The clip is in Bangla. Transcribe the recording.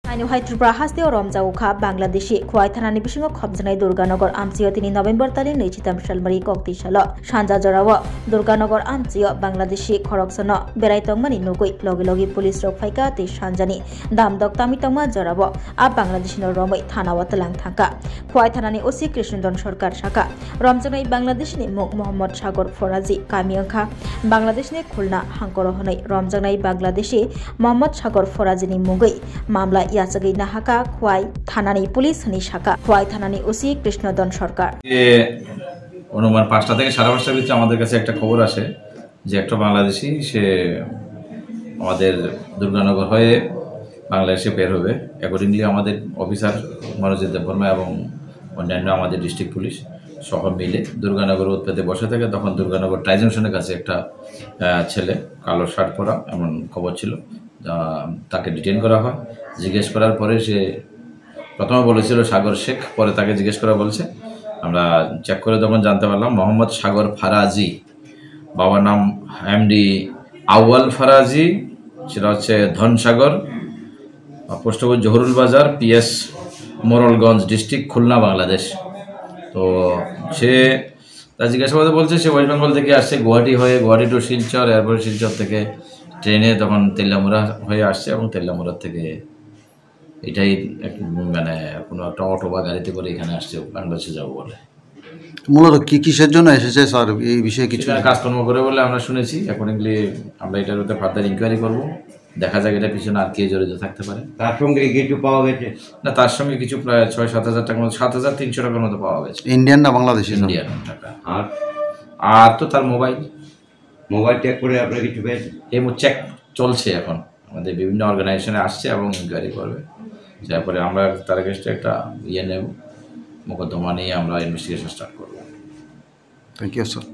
Hai Tripura haste Romjau kha Bangladeshi Khwai thanani bisingo khobjanai Durganagar amchio 3 November tali neichitam salmari kokti salo sanja jorawo Durganagar amchio Bangladeshi khoroksono beraitongmani nugui logi police rok phaika te sanjani damdok tamitongma jorawo a Bangladeshi no romai thanawa talang thangka Khwai thanani osi Krishnandon Sarkar saka Romjanai Bangladeshi ni muk Mohammad Sagar Foraji kamiangkha Bangladesh ni khulna hangkoro honai Romjanai Bangladeshi Mohammad Sagar Foraji ni mugui mamla याचगै नाहाका खवाई थानानि पुलिस हनि शाखा खवाई थानानि ओसि कृष्णदन सरकार অনুমান ৫টা থেকে ৫:৩০টার ভিতরে আমাদের কাছে একটা খবর আসে যে একটা বাংলাদেশি সে আমাদের দুর্গানগর হয়ে বাংলাদেশে বের হবে। অ্যাকর্ডিংলি আমাদের অফিসার মনোজিৎ দেববর্মা এবং অন্যান্য আমাদের ডিস্ট্রিক্ট পুলিশ সহ মিলে দুর্গানগর উৎপেতে বসে থাকে। তখন দুর্গানগর ট্রাই জংশনের কাছে একটা ছেলে কালো শার্ট পরা এমন খবর ছিল, তাকে ডিটেইন করা হয়। জিজ্ঞেস করার পরে সে প্রথমে বলেছিল সাগর শেখ, পরে তাকে জিজ্ঞেস করা বলছে। আমরা চেক করে তখন জানতে পারলাম মোহাম্মদ সাগর ফারাজি, বাবার নাম এমডি আউয়াল ফারাজি, সেটা হচ্ছে ধনসাগর, পোস্ট অফিস জহুরুল বাজার, পিএস মোরলগঞ্জ ডিস্ট্রিক্ট, খুলনা, বাংলাদেশ। তো সে তার জিজ্ঞাসাবাদে বলছে সে ওয়েস্ট বেঙ্গল থেকে আসছে গুয়াহাটি হয়ে, গুয়াহাটি টু শিলচর, এরপরে শিলচর থেকে ট্রেনে তখন তেল্লামুড়া হয়ে আসছে এবং তেল্লামুড়া থেকে এটাই মানে কোনো একটা অটো বা গাড়িতে করে এখানে আসছে বাংলাদেশে যাবো বলে। মূলত কিসের জন্য এসেছে স্যার, এই বিষয়ে কিছু কাজকর্ম করে বলে আমরা শুনেছি। অ্যাকর্ডিংলি আমরা এটার উপরে ফার্দার ইনকোয়ারি করবো, দেখা যাক এটা পিছনে আর কে জড়িত থাকতে পারে। তার সঙ্গে কিছু পাওয়া গেছে না, তার সঙ্গে কিছু প্রায় ৬-৭ হাজার টাকার মতো, ৭,৩০০ টাকার মতো পাওয়া গেছে। ইন্ডিয়ান না বাংলাদেশি? ইন্ডিয়ান টাকা। আর তো তার মোবাইল চেক করে আপনারা কিছু পেয়েছেন? এই চেক চলছে এখন, আমাদের বিভিন্ন অর্গানাইজেশনে আসছে এবং ইনকোয়ারি করবে। তারপরে আমরা তার কাছে একটা নেব, মোকদ্দমা নিয়ে আমরা ইনভেস্টিগেশন স্টার্ট করবো। Thank you sir.